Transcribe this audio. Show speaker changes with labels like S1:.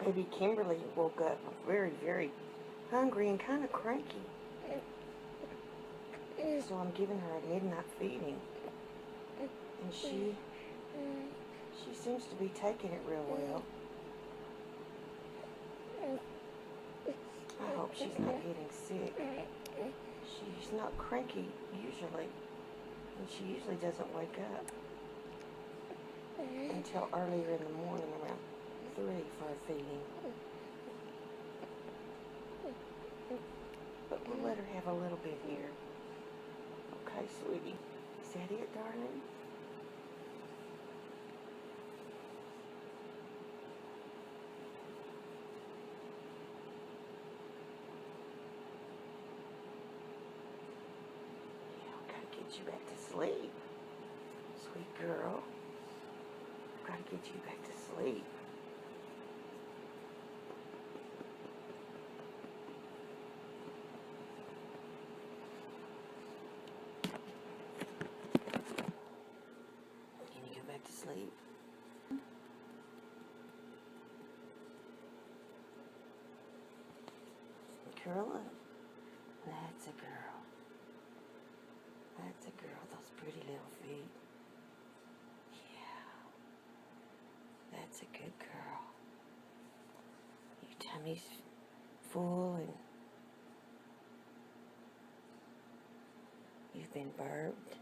S1: Baby Kimberly woke up very, very hungry and kind of cranky. So I'm giving her a midnight feeding. And she seems to be taking it real well. I hope she's not getting sick. She's not cranky usually. And she usually doesn't wake up until earlier in the morning, around 3 for a feeding. But we'll let her have a little bit here. Okay, sweetie. Is that it, darling? Yeah, I've got to get you back to sleep. Sweet girl. I've got to get you back to sleep. Can you go back to sleep? Curl up. That's a girl. That's a girl, those pretty little feet. Yeah. That's a good girl. Your tummy's full and you've been burped.